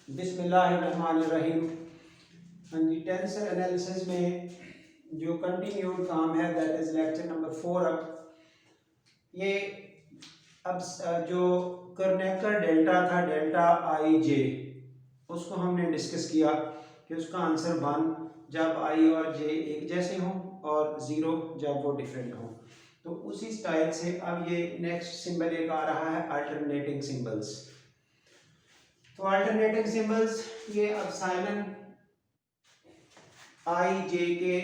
बिस्मिल्लाहिर्रहमानिर्रहीम। हाँ जी, tensor analysis में जो कंटिन्यूड काम है दैट इज लेक्चर नंबर 4। अब ये जो कर्नेकर डेल्टा था, डेल्टा आई जे, उसको हमने डिस्कस किया कि उसका आंसर 1 जब आई और जे एक जैसे हों और 0 जब वो डिफरेंट हों। तो उसी स्टाइल से अब ये नेक्स्ट सिंबल एक आ रहा है अल्टरनेटिंग सिंबल्स। तो अल्टरनेटिंग सिंबल्स ये एप्सिलॉन आई जे के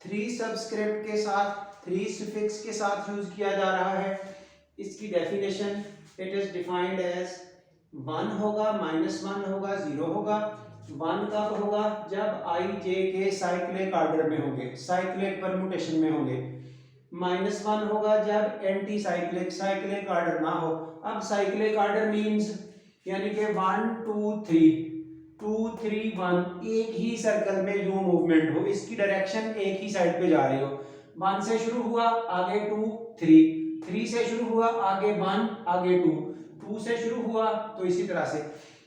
3 सबस्क्रिप्ट के साथ 3 सुफिक्स के साथ यूज किया जा रहा है। इसकी definition it is defined as 1 होगा, -1 होगा, 0 होगा। 1 कब होगा? जब आई जे के साइक्लिक ऑर्डर में होंगे, साइक्लिक परम्यूटेशन में होंगे। -1 होगा जब एंटी साइक्लिक, साइक्लिक ऑर्डर ना हो। अब साइक्लिक ऑर्डर मींस यानी कि 1 2 3 2 3 1 एक ही सर्कल में यूं मूवमेंट हो, इसकी डायरेक्शन एक ही साइड पे जा रही हो। 1 से शुरू हुआ, आगे 2 3, 3 से शुरू हुआ, आगे 1 आगे 2, 2 से शुरू हुआ। तो इसी तरह से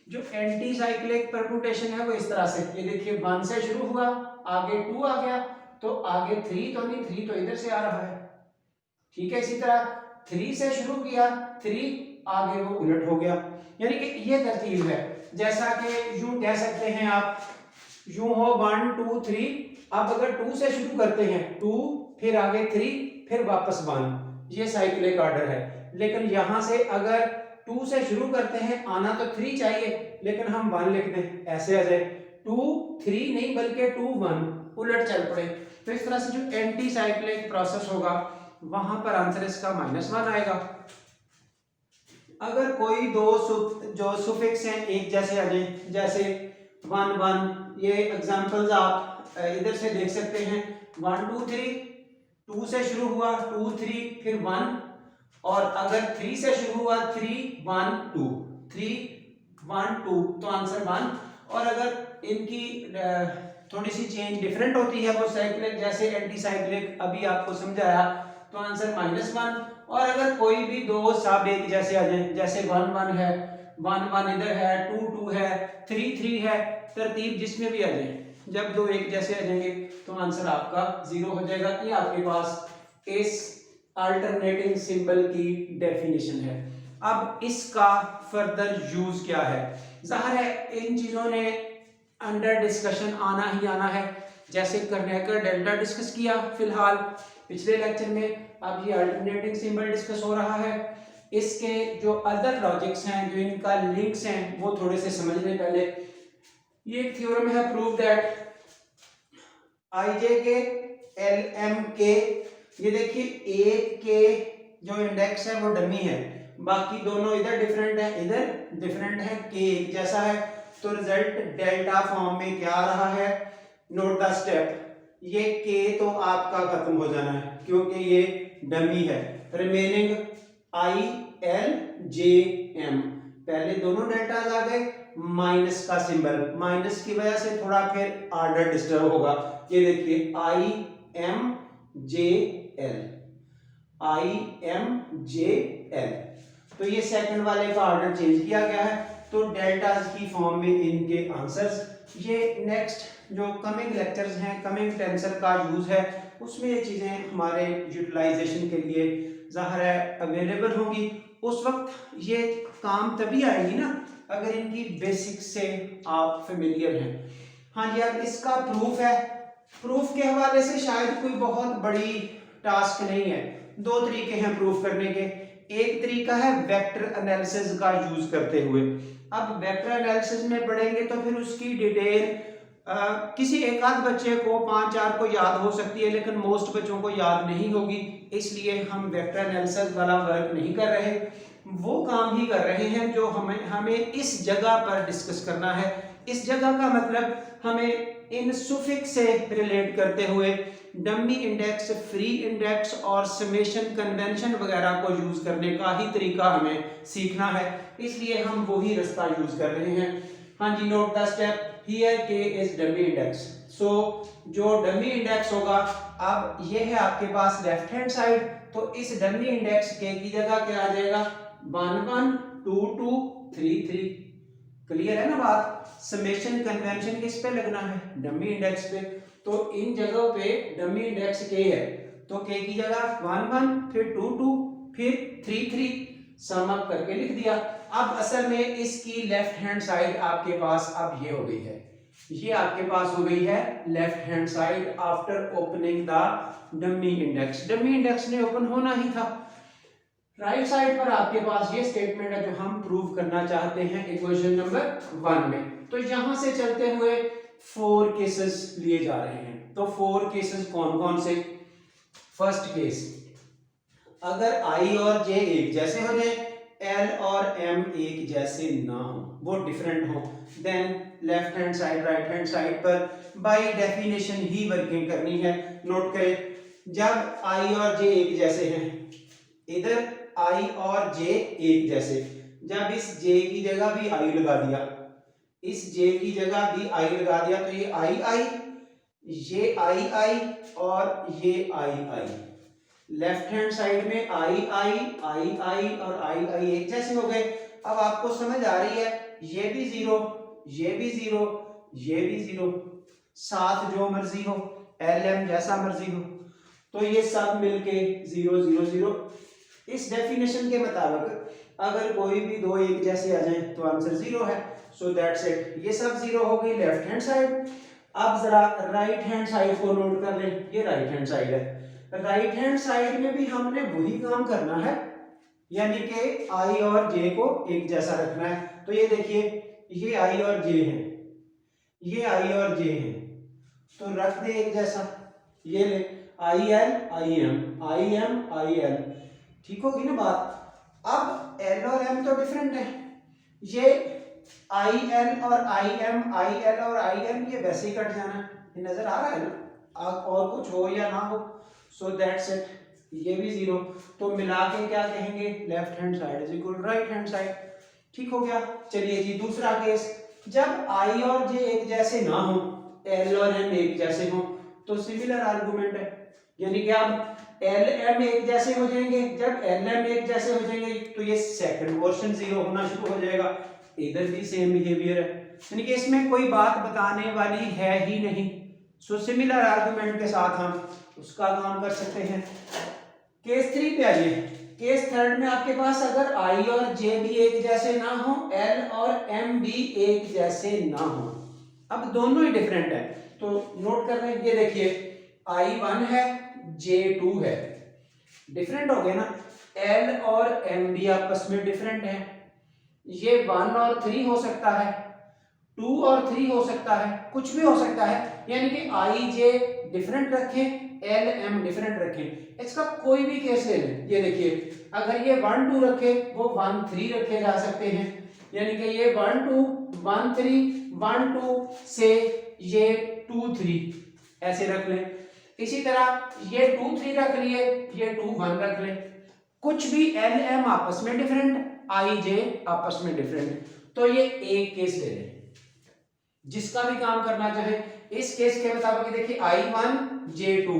जो एंटी साइक्लिक परम्यूटेशन है वो इस तरह से, ये देखिए 1 से शुरू हुआ, आगे 2 आ गया, तो आगे 3 तो नहीं, 3 तो इधर से आ रहा है, ठीक है। इसी तरह 3 से शुरू किया, 3 आगे वो उलट हो गया। यानी कि ये तरतीब है, जैसा कि यूं कह सकते हैं आप, यूं हो 1 2 3। अब अगर 2 से शुरू करते हैं 2, फिर आगे 3, फिर वापस 1, ये साइक्लिक ऑर्डर है। लेकिन यहां से अगर 2 से शुरू करते हैं, आना तो 3 चाहिए, लेकिन हम 1 लिख दें, ऐसे आ जाए 2 3 नहीं बल्कि 2 1, उलट चल पड़े। तो इस तरह से जो एंटी साइक्लिक प्रोसेस होगा वहां पर आंसर इसका -1 आएगा। अगर कोई दो जो सुफिक्स हैं एक जैसे आ जाए, जैसे 1 1, ये एग्जांपल्स आप इधर से देख सकते हैं। 1 2 3, 2 से शुरू हुआ 2 3 फिर 1, और अगर 3 से शुरू हुआ 3 1 2, 3 1 2, तो आंसर 1। और अगर इनकी थोड़ी सी चेंज डिफरेंट होती है, वो साइक्लिक जैसे एंटी साइक्लिक अभी आपको समझाया, तो आंसर -1। और अगर कोई भी दो सब एक जैसे आ जाए, जैसे 1 1 है, 1 1 इधर है, 2 2 है, 3 3 है, तरतीब जिसमें भी आ जाए, जब दो एक जैसे आ जाएंगे तो आंसर आपका 0 हो जाएगा। ये आपके पास इस अल्टरनेटिंग सिंबल की डेफिनेशन है। अब इसका फर्दर यूज क्या है? जाहिर है इन चीजों ने अंडर डिस्कशन आना ही आना है। जैसे कर्नेकर डेल्टा डिस्कस किया फिलहाल पिछले लेक्चर में, अब ये अल्टरनेटिंग सिंबल डिस्कस हो रहा है। इसके जो अदर लॉजिक्स हैं, जो इनका लिंक्स हैं, वो थोड़े से समझ लें पहले। ये एक थ्योरम है, प्रूव दैट आई जे के एल एम के, ये देखिए एक के जो इंडेक्स है वो डमी है, बाकी दोनों इधर डिफरेंट है, इधर डिफरेंट है, के एक जैसा है। तो रिजल्ट डेल्टा फॉर्म में क्या आ रहा है? नोट द स्टेप, ये के तो आपका खत्म हो जाना है क्योंकि ये डमी है। Remaining i l j m, पहले दोनों डेल्टा आ गए, माइनस का सिंबल, माइनस की वजह से थोड़ा फिर ऑर्डर डिस्टर्ब होगा। ये देखिए i m j l, i m j l, तो ये सेकंड वाले का ऑर्डर चेंज किया गया है। तो डेल्टाज की फॉर्म में इनके आंसर्स। ये नेक्स्ट जो कमिंग लेक्चर्स हैं, कमिंग टेंसर का यूज है, उसमें ये चीजें हमारे यूटिलाइजेशन के लिए ज़ाहिर है अवेलेबल होंगी। उस वक्त ये काम तभी आएगी ना अगर इनकी बेसिक से आप फेमिलियर हैं। हाँ जी, अब इसका प्रूफ है। प्रूफ के हवाले से शायद कोई बहुत बड़ी टास्क नहीं है। दो तरीके हैं प्रूफ करने के। एक तरीका है वेक्टर एनालिसिस का यूज करते हुए। अब वेक्टर एनालिसिस में पढ़ेंगे तो फिर उसकी डिटेल किसी एक आध बच्चे को 5 4 को याद हो सकती है, लेकिन मोस्ट बच्चों को याद नहीं होगी। इसलिए हम वेक्टर एनालिसिस वाला वर्क नहीं कर रहे, वो काम ही कर रहे हैं जो हमें इस जगह पर डिस्कस करना है। इस जगह का मतलब हमें इन सुफिक्स से रिलेट करते हुए डमी इंडेक्स, फ्री इंडेक्स और समेशन कन्वेंशन वगैरह को यूज करने का ही तरीका हमें सीखना है, इसलिए हम वही रास्ता यूज कर रहे हैं। हाँ जी, नोट द स्टेप हियर के इज डमी इंडेक्स। सो जो डमी इंडेक्स होगा, अब ये है आपके पास लेफ्ट हैंड साइड, तो इस डमी इंडेक्स के की जगह क्या आ जाएगा? 1 1 2 2 3 3, क्लियर है ना बात। समेशन कन्वेंशन किस पे लगना है, डमी इंडेक्स पे। तो इन जगहों पे डमी इंडेक्स k है, तो k की जगह 1 1 फिर 2 2 फिर 3 3 सम अप करके लिख दिया। अब असल में इसकी लेफ्ट हैंड साइड आपके पास अब ये हो गई है, ये आपके पास हो गई है left hand side after opening the dummy index. Dummy index ने ओपन होना ही था। राइट साइड पर आपके पास ये स्टेटमेंट है जो हम प्रूव करना चाहते हैं इक्वेशन नंबर 1 में। तो यहां से चलते हुए 4 केसेस लिए जा रहे हैं। तो 4 केसेस कौन कौन से। फर्स्ट केस, अगर i और j एक जैसे हो जाए, l और m एक जैसे ना हो, वो डिफरेंट हो, then left hand side right hand side पर बाय डेफिनेशन ही वर्किंग करनी है। नोट करें, जब i और j एक जैसे हैं, इधर i और j एक जैसे, जब इस j की जगह भी i लगा दिया, इस j की जगह भी i लगा दिया, तो ये i ये i और ये i। लेफ्ट हैंड साइड में i और i एक जैसे हो गए। अब आपको समझ आ रही है, ये भी जीरो, ये भी जीरो, ये भी जीरो, साथ जो मर्जी हो, lm जैसा मर्जी हो, तो ये सब मिलके 0 0 0। इस डेफिनेशन के मुताबिक अगर कोई भी दो एक जैसे आ जाए तो आंसर 0 है। सो दैट्स इट, ये सब 0 हो गई लेफ्ट हैंड साइड। अब जरा राइट हैंड साइड को नोट कर लें, ये राइट हैंड साइड है। राइट हैंड साइड में भी हमने वही काम करना है, यानी कि i और j को एक जैसा रखना है। तो ये देखिए, ये i और j है, ये i और j है, तो रख दे एक जैसा। ये ले im, ठीक होगी ना बात। अब l और m तो डिफरेंट है, ये il और il और im ये वैसे ही कट जाना, ये नजर आ रहा है ना, और कुछ हो या ना हो। सो दैट्स इट, ये भी 0, तो मिला के क्या कहेंगे, left hand side is equal right hand side. ठीक हो गया। चलिए जी, दूसरा केस, जब i और j एक जैसे ना हो, l और m एक जैसे हो, तो सिमिलर आर्गुमेंट है, यानी कि अब lm एक जैसे हो जाएंगे। जब lm एक जैसे हो जाएंगे तो ये सेकंड पोर्शन 0 होना शुरू हो जाएगा, इधर भी सेम बिहेवियर है, यानी कि इसमें कोई बात बताने वाली है ही नहीं। सो सिमिलर आर्गुमेंट के साथ हम उसका काम कर सकते हैं। केस 3 पे आइए। केस थर्ड में आपके पास अगर i और j भी एक जैसे ना हो, l और m भी एक जैसे ना हो, अब दोनों ही डिफरेंट है, तो नोट कर रहे हैं, ये देखिए i1 है, j2 है, डिफरेंट हो गए ना। l और m भी आपस में डिफरेंट है, ये 1 और 3 हो सकता है, 2 और 3 हो सकता है, कुछ भी हो सकता है, यानी कि i j डिफरेंट रखें, l m डिफरेंट रखें। इसका कोई भी केस ले लें, ये देखिए अगर ये 1 2 रखे, वो 1 3 रखे जा सकते हैं, यानी कि ये 1 2 1 3 1 2 से ये 2 3 ऐसे रख लें। इसी तरह ये 2 3 रख लिए, ये 2 1 रख लें, कुछ भी l m आपस में डिफरेंट, i j आपस में डिफरेंट, तो ये एक केस ले लें। जिसका भी काम करना चाहे इस केस के मुताबिक, देखिए i1 j2,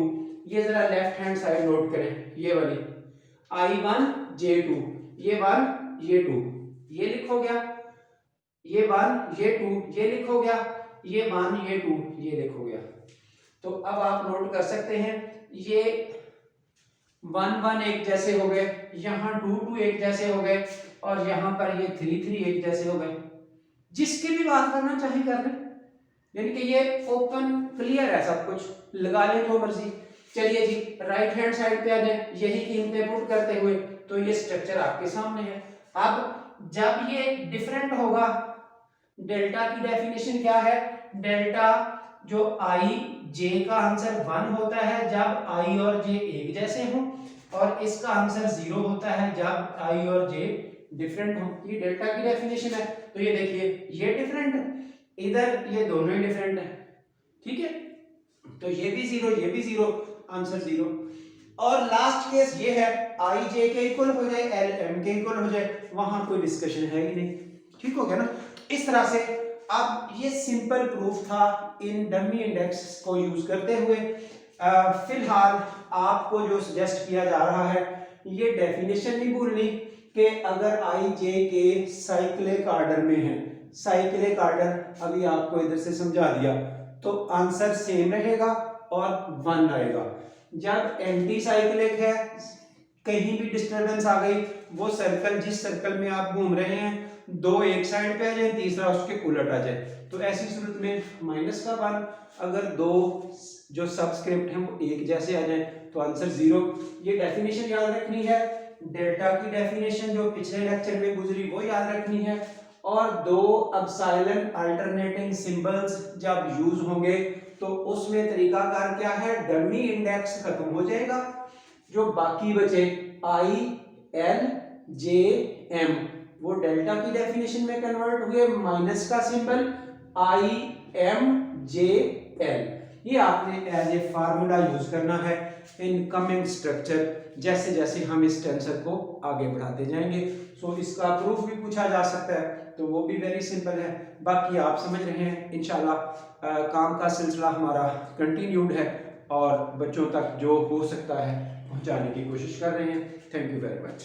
ये जरा लेफ्ट हैंड साइड नोट करें, ये वाली i1 j2, ये 1 ये 2, ये लिखो गया, ये 1 ये 2, ये लिखो गया, ये 1 ये 2, ये लिखो गया। तो अब आप नोट कर सकते हैं, ये 1 1 एक जैसे हो गए, यहाँ 2 2 एक जैसे हो गए, और यहाँ पर ये 3 3 एक जैसे हो गए। जिसकी भी बात करना चाहे कर लें, यानी कि ये ओपन क्लियर है, सब कुछ लगा लें तो मर्जी। चलिए जी, राइट हैंड साइड पे आ जाए, यही कीमतें पुट करते हुए, तो ये स्ट्रक्चर आपके सामने है। अब जब ये डिफरेंट होगा, डेल्टा की डेफिनेशन क्या है, डेल्टा जो i j का आंसर 1 होता है जब i और j एक जैसे हो, और इसका आंसर 0 होता है जब i और j डिफरेंट हो। ये डेल्टा की डेफिनेशन है। तो ये देखिए, ये डिफरेंट है, इधर ये दोनों ही डिफरेंट है, ठीक है, तो ये भी 0 ये भी 0, आंसर 0। और लास्ट केस ये है, i j के इक्वल हो जाए, l m के इक्वल हो जाए, वहां कोई डिस्कशन है ही नहीं। ठीक हो गया ना। इस तरह से अब ये सिंपल प्रूफ था इन डमी इंडेक्स को यूज करते हुए। फिलहाल आपको जो सजेस्ट किया जा रहा है, ये डेफिनेशन नहीं भूलनी कि अगर i j के साइक्लिक ऑर्डर में है, साइक्लिक ऑर्डर अभी आपको इधर से समझा दिया, तो आंसर सेम रहेगा और 1 आएगा। जब एंटी साइक्लिक है, कहीं भी डिस्टरबेंस आ गई, वो सर्कल जिस सर्कल में आप घूम रहे हैं, 2 एक साइड पे आ जाए, तीसरा उसके उलट आ जाए, तो ऐसी सूरत में माइनस का 1, अगर 2 जो सबस्क्रिप्ट हैं वो एक जैसे आ जाए तो आंसर 0। ये डेफिनेशन याद रखनी है, डेल्टा की डेफिनेशन जो पिछले लेक्चर में गुजरी वो याद रखनी है, और 2 एप्सिलॉन अल्टरनेटिंग सिंबल्स जब यूज होंगे तो उसमें तरीकाकार क्या है, डमी इंडेक्स खत्म हो जाएगा, जो बाकी बचे आई एल जे एम वो डेल्टा की डेफिनेशन में कन्वर्ट हुए, माइनस का symbol i m j l. ये आपने एज ए फार्मूला यूज करना है इन कमिंग स्ट्रक्चर, जैसे जैसे हम इस टेंसर को आगे बढ़ाते जाएंगे। सो इसका प्रूफ भी पूछा जा सकता है, तो वो भी वेरी सिंपल है। बाकी आप समझ रहे हैं, इंशाल्लाह काम का सिलसिला हमारा कंटिन्यूड है और बच्चों तक जो हो सकता है पहुंचाने की कोशिश कर रहे हैं। Thank you very much.